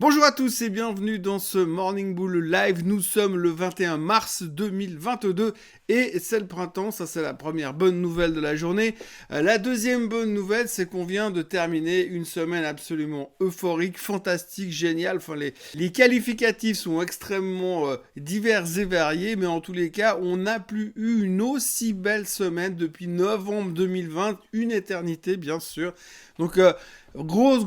Bonjour à tous et bienvenue dans ce Morning Bull Live. Nous sommes le 21 mars 2022 et c'est le printemps, ça c'est la première bonne nouvelle de la journée. La deuxième bonne nouvelle, c'est qu'on vient de terminer une semaine absolument euphorique, fantastique, géniale. Enfin, les qualificatifs sont extrêmement divers et variés, mais en tous les cas, on n'a plus eu une aussi belle semaine depuis novembre 2020, une éternité bien sûr. Donc, grosse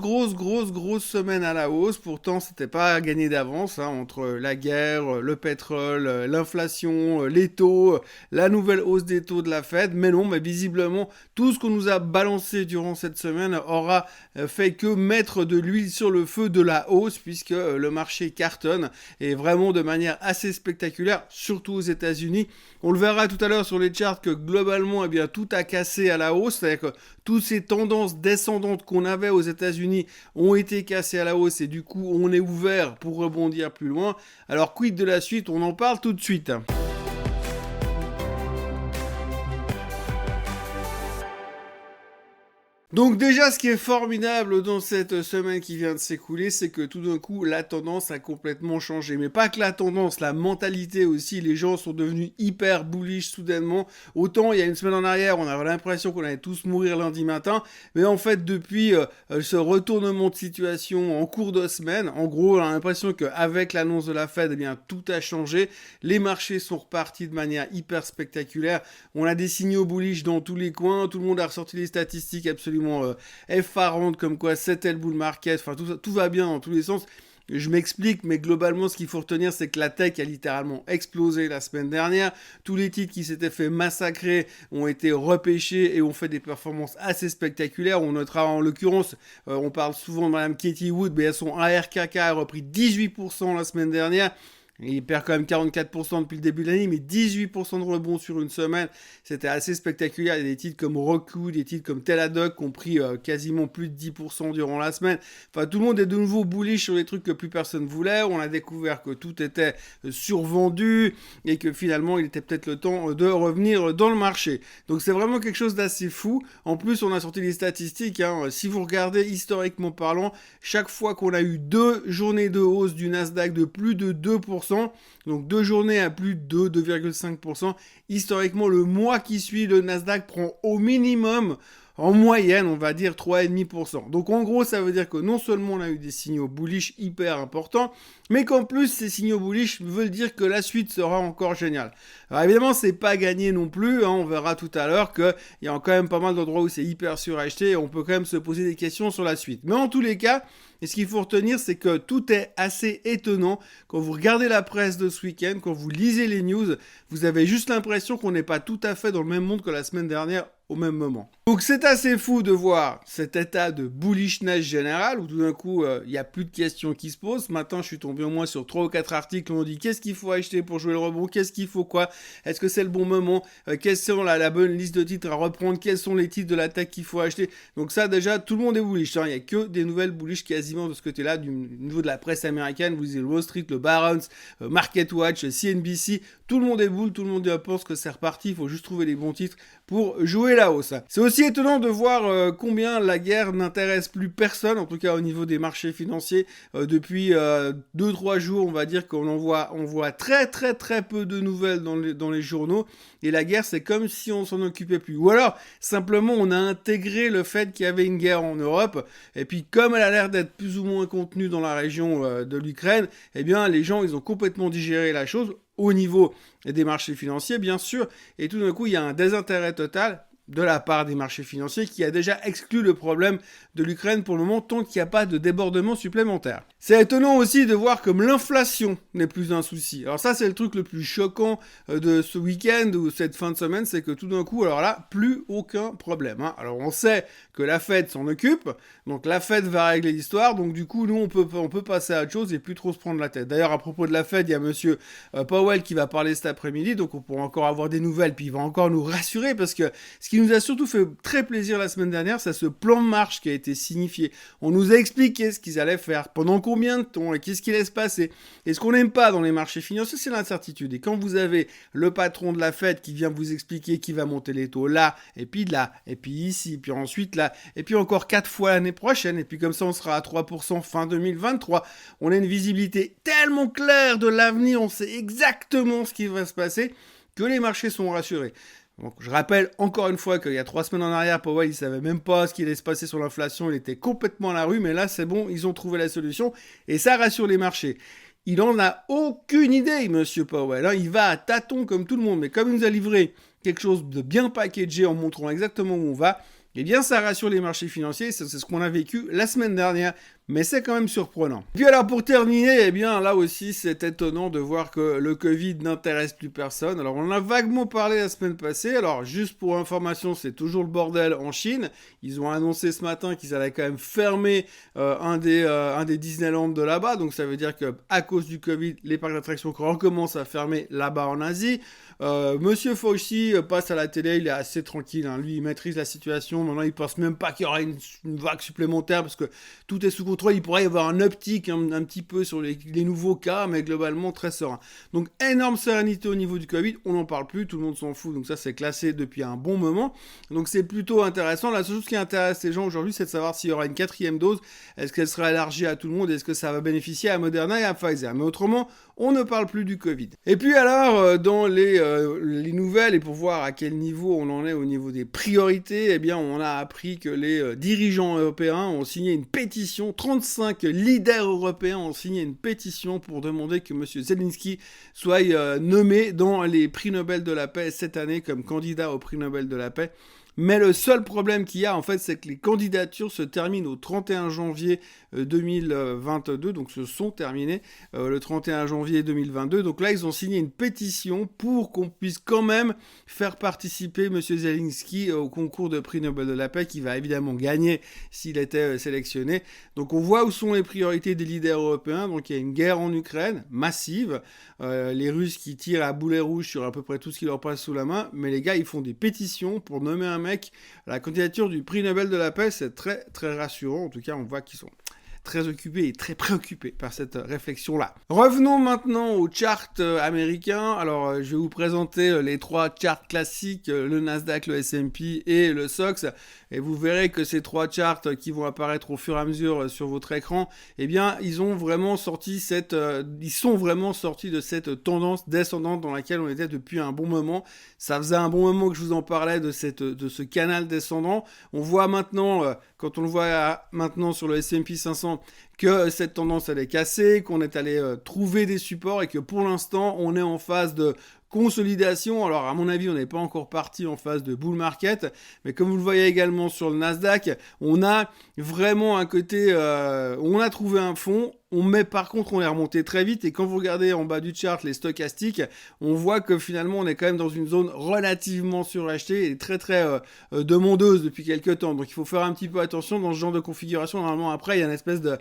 semaine à la hausse. Pourtant, c'était pas gagné d'avance, hein, entre la guerre, le pétrole, l'inflation, les taux, la nouvelle hausse des taux de la Fed. Mais non, mais visiblement, tout ce qu'on nous a balancé durant cette semaine aura fait que mettre de l'huile sur le feu de la hausse, puisque le marché cartonne et vraiment de manière assez spectaculaire, surtout aux États-Unis. On le verra tout à l'heure sur les charts que globalement, eh bien, tout a cassé à la hausse, c'est-à-dire que toutes ces tendances descendantes qu'on avait aux États-Unis ont été cassées à la hausse et du coup, on est ouvert pour rebondir plus loin. Alors, quid de la suite? On en parle tout de suite. Donc déjà, ce qui est formidable dans cette semaine qui vient de s'écouler, c'est que tout d'un coup, la tendance a complètement changé. Mais pas que la tendance, la mentalité aussi. Les gens sont devenus hyper bullish soudainement. Autant il y a une semaine en arrière, on avait l'impression qu'on allait tous mourir lundi matin. Mais en fait, depuis ce retournement de situation en cours de semaine, en gros, on a l'impression qu'avec l'annonce de la Fed, eh bien, tout a changé. Les marchés sont repartis de manière hyper spectaculaire. On a des signaux bullish dans tous les coins. Tout le monde a ressorti les statistiques absolument effarantes comme quoi c'était le bull market. Enfin, tout va bien dans tous les sens. Je m'explique, mais globalement, ce qu'il faut retenir, c'est que la tech a littéralement explosé la semaine dernière. Tous les titres qui s'étaient fait massacrer ont été repêchés et ont fait des performances assez spectaculaires. On notera en l'occurrence, on parle souvent de Madame Katie Wood, mais son ARKK a repris 18% la semaine dernière. Il perd quand même 44% depuis le début de l'année, mais 18% de rebond sur une semaine. C'était assez spectaculaire. Il y a des titres comme Roku, des titres comme Teladoc qui ont pris quasiment plus de 10% durant la semaine. Enfin, tout le monde est de nouveau bullish sur les trucs que plus personne voulait. On a découvert que tout était survendu et que finalement, il était peut-être le temps de revenir dans le marché. Donc, c'est vraiment quelque chose d'assez fou. En plus, on a sorti les statistiques. Hein. Si vous regardez historiquement parlant, chaque fois qu'on a eu 2 journées de hausse du Nasdaq de plus de 2%, donc 2 journées à plus de 2,5%. Historiquement, le mois qui suit, le Nasdaq prend au minimum, en moyenne, on va dire 3,5%. Donc en gros, ça veut dire que non seulement on a eu des signaux bullish hyper importants, mais qu'en plus, ces signaux bullish veulent dire que la suite sera encore géniale. Alors évidemment, c'est pas gagné non plus, hein, on verra tout à l'heure qu'il y a quand même pas mal d'endroits où c'est hyper suracheté et on peut quand même se poser des questions sur la suite. Mais en tous les cas, et ce qu'il faut retenir, c'est que tout est assez étonnant. Quand vous regardez la presse de ce week-end, quand vous lisez les news, vous avez juste l'impression qu'on n'est pas tout à fait dans le même monde que la semaine dernière au même moment. Donc c'est assez fou de voir cet état de bullishness général où tout d'un coup il n'y a plus de questions qui se posent. Ce matin je suis tombé au moins sur 3 ou 4 articles où on dit qu'est-ce qu'il faut acheter pour jouer le rebond, qu'est-ce qu'il faut quoi, est-ce que c'est le bon moment, quelles sont la bonne liste de titres à reprendre, quels sont les titres de la tech qu'il faut acheter. Donc ça déjà tout le monde est bullish, hein. Il n'y a que des nouvelles bullish quasiment de ce côté-là du niveau de la presse américaine. Vous lisez le Wall Street, le Barron's, Market Watch, CNBC, tout le monde est bull, tout le monde pense que c'est reparti, il faut juste trouver les bons titres pour jouer la hausse. C'est aussi étonnant de voir combien la guerre n'intéresse plus personne, en tout cas au niveau des marchés financiers. Depuis 2-3 jours, on va dire qu'on voit très peu de nouvelles dans les journaux. Et la guerre, c'est comme si on s'en occupait plus. Ou alors, simplement, on a intégré le fait qu'il y avait une guerre en Europe. Et puis, comme elle a l'air d'être plus ou moins contenue dans la région de l'Ukraine, eh bien, les gens, ils ont complètement digéré la chose au niveau des marchés financiers, bien sûr. Et tout d'un coup, il y a un désintérêt total de la part des marchés financiers qui a déjà exclu le problème de l'Ukraine pour le moment tant qu'il n'y a pas de débordement supplémentaire. C'est étonnant aussi de voir comme l'inflation n'est plus un souci. Alors ça, c'est le truc le plus choquant de ce week-end ou cette fin de semaine, c'est que tout d'un coup, alors là, plus aucun problème. Hein. Alors on sait que la Fed s'en occupe, donc la Fed va régler l'histoire, donc du coup, nous, on peut passer à autre chose et plus trop se prendre la tête. D'ailleurs, à propos de la Fed, il y a monsieur Powell qui va parler cet après-midi, donc on pourra encore avoir des nouvelles, puis il va encore nous rassurer, parce que ce qui qui nous a surtout fait très plaisir la semaine dernière, c'est ce plan de marche qui a été signifié. On nous a expliqué ce qu'ils allaient faire, pendant combien de temps, et qu'est-ce qui allait se passer. Et ce qu'on n'aime pas dans les marchés financiers, c'est l'incertitude. Et quand vous avez le patron de la Fed qui vient vous expliquer qu'il va monter les taux là, et puis ici, puis ensuite là, et puis encore 4 fois l'année prochaine, et puis comme ça on sera à 3% fin 2023, on a une visibilité tellement claire de l'avenir, on sait exactement ce qui va se passer, que les marchés sont rassurés. Donc, je rappelle encore une fois qu'il y a 3 semaines en arrière, Powell, il savait même pas ce qui allait se passer sur l'inflation, il était complètement à la rue, mais là, c'est bon, ils ont trouvé la solution, et ça rassure les marchés. Il en a aucune idée, monsieur Powell, hein. Il va à tâtons comme tout le monde, mais comme il nous a livré quelque chose de bien packagé en montrant exactement où on va, eh bien, ça rassure les marchés financiers, c'est ce qu'on a vécu la semaine dernière, mais c'est quand même surprenant. Puis alors, pour terminer, eh bien, là aussi, c'est étonnant de voir que le Covid n'intéresse plus personne. Alors, on en a vaguement parlé la semaine passée. Alors, juste pour information, c'est toujours le bordel en Chine. Ils ont annoncé ce matin qu'ils allaient quand même fermer un des Disneyland de là-bas. Donc, ça veut dire qu'à cause du Covid, les parcs d'attractions recommencent à fermer là-bas en Asie. Monsieur Fauci passe à la télé, il est assez tranquille, hein. Lui, il maîtrise la situation. Maintenant, il pense même pas qu'il y aura une vague supplémentaire parce que tout est sous contrôle. Il pourrait y avoir un uptick un petit peu sur les nouveaux cas, mais globalement très serein. Donc, énorme sérénité au niveau du Covid. On n'en parle plus, tout le monde s'en fout. Donc ça, c'est classé depuis un bon moment. Donc, c'est plutôt intéressant. La seule chose qui intéresse les gens aujourd'hui, c'est de savoir s'il y aura une 4e dose. Est-ce qu'elle sera élargie à tout le monde? Est-ce que ça va bénéficier à Moderna et à Pfizer? Mais autrement, on ne parle plus du Covid. Et puis alors, dans les nouvelles, et pour voir à quel niveau on en est au niveau des priorités, eh bien, on a appris que les dirigeants européens ont signé une pétition. 35 leaders européens ont signé une pétition pour demander que M. Zelensky soit nommé dans les prix Nobel de la paix cette année comme candidat au prix Nobel de la paix. Mais le seul problème qu'il y a, en fait, c'est que les candidatures se terminent au 31 janvier 2022. Donc, se sont terminées le 31 janvier 2022. Donc là, ils ont signé une pétition pour qu'on puisse quand même faire participer M. Zelensky au concours de prix Nobel de la paix, qui va évidemment gagner s'il était sélectionné. Donc, on voit où sont les priorités des leaders européens. Donc, il y a une guerre en Ukraine, massive. Les Russes qui tirent à boulet rouge sur à peu près tout ce qui leur passe sous la main. Mais les gars, ils font des pétitions pour nommer un mec à la candidature du prix Nobel de la paix. C'est très, très rassurant. En tout cas, on voit qu'ils sont très occupés et très préoccupés par cette réflexion-là. Revenons maintenant aux charts américains. Alors, je vais vous présenter les 3 charts classiques, le Nasdaq, le S&P et le SOX. Et vous verrez que ces 3 charts qui vont apparaître au fur et à mesure sur votre écran, eh bien, ils sont vraiment sortis de cette tendance descendante dans laquelle on était depuis un bon moment. Ça faisait un bon moment que je vous en parlais de ce canal descendant. On voit maintenant, quand on le voit maintenant sur le S&P 500, que cette tendance elle est cassée, qu'on est allé trouver des supports et que pour l'instant on est en phase de consolidation. Alors à mon avis on n'est pas encore parti en phase de bull market, mais comme vous le voyez également sur le Nasdaq, on a vraiment un côté, on a trouvé un fond. Par contre, on est remonté très vite et quand vous regardez en bas du chart les stochastiques, on voit que finalement on est quand même dans une zone relativement surachetée et très très demandeuse depuis quelques temps. Donc il faut faire un petit peu attention dans ce genre de configuration. Normalement après il y a une espèce de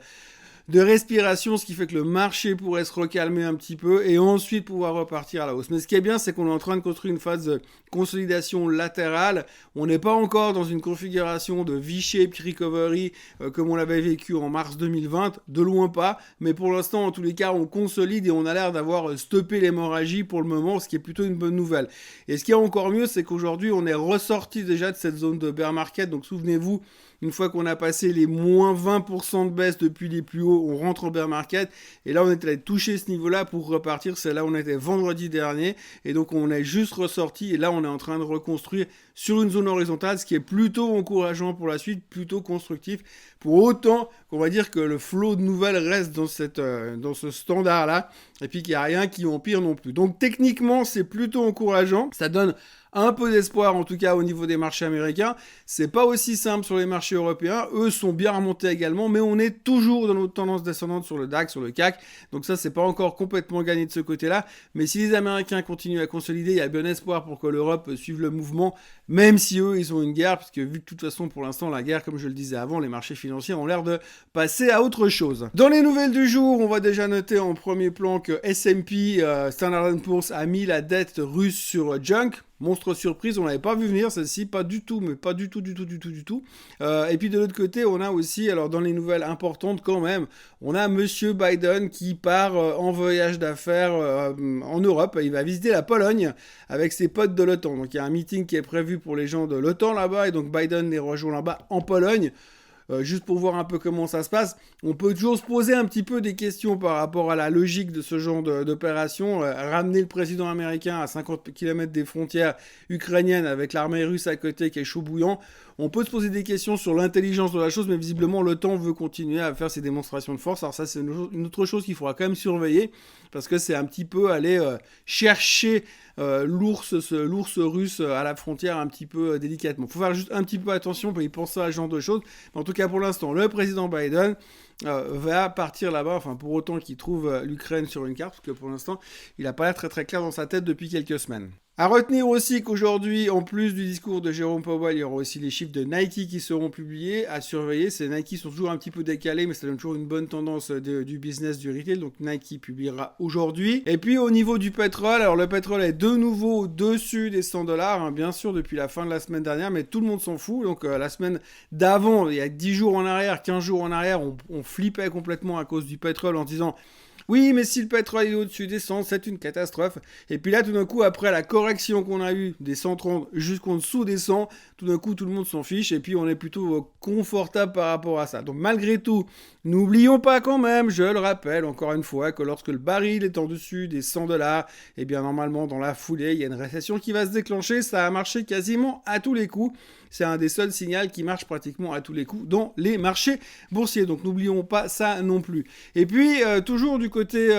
respiration, ce qui fait que le marché pourrait se recalmer un petit peu et ensuite pouvoir repartir à la hausse. Mais ce qui est bien, c'est qu'on est en train de construire une phase de consolidation latérale. On n'est pas encore dans une configuration de V-shape recovery comme on l'avait vécu en mars 2020, de loin pas. Mais pour l'instant, en tous les cas, on consolide et on a l'air d'avoir stoppé l'hémorragie pour le moment, ce qui est plutôt une bonne nouvelle. Et ce qui est encore mieux, c'est qu'aujourd'hui, on est ressorti déjà de cette zone de bear market. Donc souvenez-vous, une fois qu'on a passé les moins 20% de baisse depuis les plus hauts, on rentre en bear market. Et là, on est allé toucher ce niveau-là pour repartir. C'est là où on était vendredi dernier. Et donc, on est juste ressorti. Et là, on est en train de reconstruire sur une zone horizontale, ce qui est plutôt encourageant pour la suite, plutôt constructif. Pour autant qu'on va dire que le flot de nouvelles reste dans ce standard-là. Et puis qu'il n'y a rien qui empire non plus. Donc, techniquement, c'est plutôt encourageant. Ça donne un peu d'espoir en tout cas au niveau des marchés américains. C'est pas aussi simple sur les marchés européens. Eux sont bien remontés également, mais on est toujours dans notre tendance descendante sur le DAX, sur le CAC. Donc ça, c'est pas encore complètement gagné de ce côté-là. Mais si les Américains continuent à consolider, il y a bon espoir pour que l'Europe suive le mouvement, même si eux, ils ont une guerre, puisque vu que de toute façon, pour l'instant, la guerre, comme je le disais avant, les marchés financiers ont l'air de passer à autre chose. Dans les nouvelles du jour, on va déjà noter en premier plan que S&P, Standard & Poor's, a mis la dette russe sur junk. Monstre surprise, on l'avait pas vu venir celle-ci, pas du tout, mais pas du tout, du tout, du tout, du tout. Et puis de l'autre côté, on a aussi, alors dans les nouvelles importantes quand même, on a Monsieur Biden qui part en voyage d'affaires en Europe. Il va visiter la Pologne avec ses potes de l'OTAN. Donc il y a un meeting qui est prévu pour les gens de l'OTAN là-bas, et donc Biden les rejoint là-bas en Pologne. Juste pour voir un peu comment ça se passe, on peut toujours se poser un petit peu des questions par rapport à la logique de ce genre d'opération. Ramener le président américain à 50 km des frontières ukrainiennes avec l'armée russe à côté qui est chaud bouillant, on peut se poser des questions sur l'intelligence de la chose, mais visiblement l'OTAN veut continuer à faire ses démonstrations de force. Alors ça, c'est une autre chose qu'il faudra quand même surveiller, parce que c'est un petit peu aller chercher l'ours russe à la frontière un petit peu délicatement. Il faut faire juste un petit peu attention pour y penser à ce genre de choses. Mais en tout cas, pour l'instant, le président Biden va partir là-bas, enfin pour autant qu'il trouve l'Ukraine sur une carte, parce que pour l'instant, il n'a pas l'air très très clair dans sa tête depuis quelques semaines. À retenir aussi qu'aujourd'hui, en plus du discours de Jérôme Powell, il y aura aussi les chiffres de Nike qui seront publiés à surveiller. Ces Nike sont toujours un petit peu décalés, mais ça donne toujours une bonne tendance du business du retail. Donc Nike publiera aujourd'hui. Et puis au niveau du pétrole, alors le pétrole est de nouveau au-dessus des 100 dollars, hein, bien sûr depuis la fin de la semaine dernière, mais tout le monde s'en fout. Donc la semaine d'avant, il y a 10 jours en arrière, 15 jours en arrière, on flippait complètement à cause du pétrole en disant... Oui, mais si le pétrole est au-dessus des 100, c'est une catastrophe. Et puis là, tout d'un coup, après la correction qu'on a eue des 130 jusqu'en dessous des 100, tout d'un coup, tout le monde s'en fiche et puis on est plutôt confortable par rapport à ça. Donc malgré tout, n'oublions pas quand même, je le rappelle encore une fois, que lorsque le baril est en dessus des 100 dollars, eh bien normalement, dans la foulée, il y a une récession qui va se déclencher. Ça a marché quasiment à tous les coups. C'est un des seuls signaux qui marche pratiquement à tous les coups dans les marchés boursiers. Donc n'oublions pas ça non plus. Et puis, toujours du côté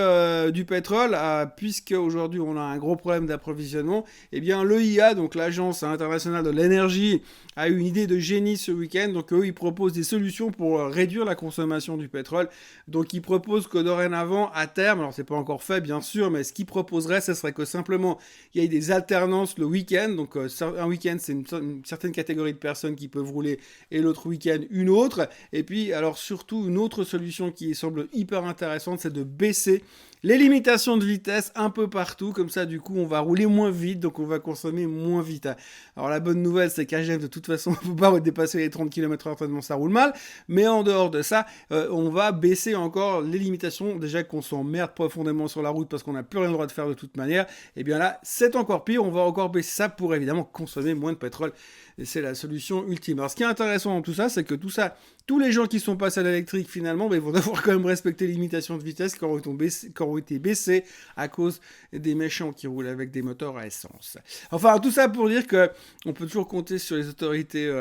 du pétrole, puisque aujourd'hui on a un gros problème d'approvisionnement, eh bien l'EIA, donc l'Agence internationale de l'énergie, a eu une idée de génie ce week-end. Donc eux, ils proposent des solutions pour réduire la consommation du pétrole. Donc ils proposent que dorénavant, à terme, alors c'est pas encore fait bien sûr, mais ce qu'ils proposeraient, ce serait que simplement il y ait des alternances le week-end. Donc un week-end, c'est une certaine catégorie de personnes qui peuvent rouler, et l'autre week-end une autre. Et puis alors surtout une autre solution qui semble hyper intéressante, c'est de baisser les limitations de vitesse un peu partout, comme ça du coup on va rouler moins vite, donc on va consommer moins vite. Alors la bonne nouvelle, c'est qu'à Genève de toute façon on ne peut pas dépasser les 30 km/h tellement ça roule mal, mais en dehors de ça, on va baisser encore les limitations. Déjà qu'on s'emmerde profondément sur la route parce qu'on n'a plus rien le droit de faire de toute manière, et bien là c'est encore pire, on va encore baisser ça pour évidemment consommer moins de pétrole, et c'est la solution ultime. Alors ce qui est intéressant dans tout ça, c'est que tout ça, tous les gens qui sont passés à l'électrique finalement, ils vont devoir quand même respecter les limitations de vitesse qui ont été baissées à cause des méchants qui roulent avec des moteurs à essence. Enfin, tout ça pour dire que on peut toujours compter sur les autorités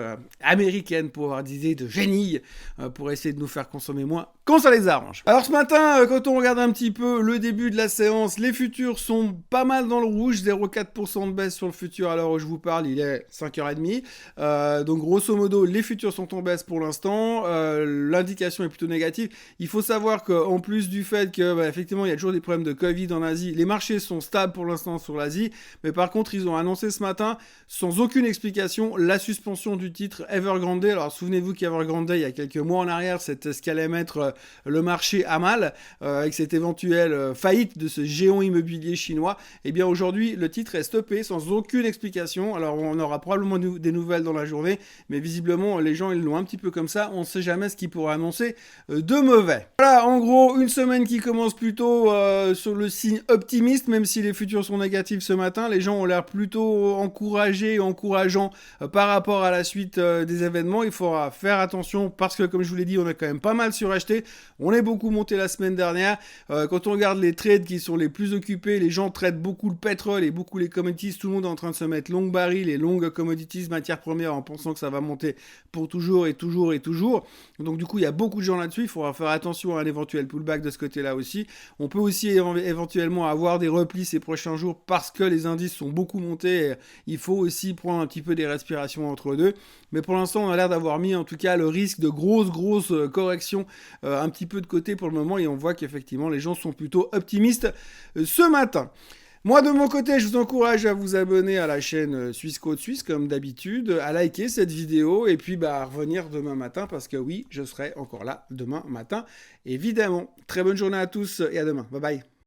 américaines pour avoir des idées de génie pour essayer de nous faire consommer moins quand ça les arrange. Alors ce matin, quand on regarde un petit peu le début de la séance, les futurs sont pas mal dans le rouge, 0,4% de baisse sur le futur à l'heure où je vous parle, il est 5h30. Donc grosso modo, les futurs sont en baisse pour l'instant. L'indication est plutôt négative. Il faut savoir qu'en plus du fait que effectivement il y a toujours des problèmes de Covid en Asie, les marchés sont stables pour l'instant sur l'Asie, mais par contre ils ont annoncé ce matin, sans aucune explication, la suspension du titre Evergrande. Alors souvenez-vous qu'Evergrande, il y a quelques mois en arrière, c'était ce qui allait mettre le marché à mal, avec cette éventuelle faillite de ce géant immobilier chinois. Et bien aujourd'hui, le titre est stoppé sans aucune explication. Alors on aura probablement des nouvelles dans la journée, mais visiblement les gens ils l'ont un petit peu comme ça, on ne sait jamais ce qu'ils pourraient annoncer de mauvais. Voilà, en gros, une semaine qui commence plutôt sur le signe optimiste, même si les futurs sont négatifs ce matin. Les gens ont l'air plutôt encouragés et encourageants par rapport à la suite des événements. Il faudra faire attention parce que, comme je vous l'ai dit, on a quand même pas mal suracheté. On est beaucoup monté la semaine dernière. Quand on regarde les trades qui sont les plus occupés, les gens traitent beaucoup le pétrole et beaucoup les commodities. Tout le monde est en train de se mettre long baril et long commodities, matières premières, en pensant que ça va monter pour toujours et toujours et toujours. Donc du coup, il y a beaucoup de gens là-dessus. Il faudra faire attention à un éventuel pullback de ce côté-là aussi. On peut aussi éventuellement avoir des replis ces prochains jours parce que les indices sont beaucoup montés. Et il faut aussi prendre un petit peu des respirations entre deux. Mais pour l'instant, on a l'air d'avoir mis en tout cas le risque de grosses corrections un petit peu de côté pour le moment. Et on voit qu'effectivement, les gens sont plutôt optimistes ce matin. Moi, de mon côté, je vous encourage à vous abonner à la chaîne Suisse Côte Suisse, comme d'habitude, à liker cette vidéo, et puis à revenir demain matin, parce que oui, je serai encore là demain matin, évidemment. Très bonne journée à tous, et à demain. Bye bye.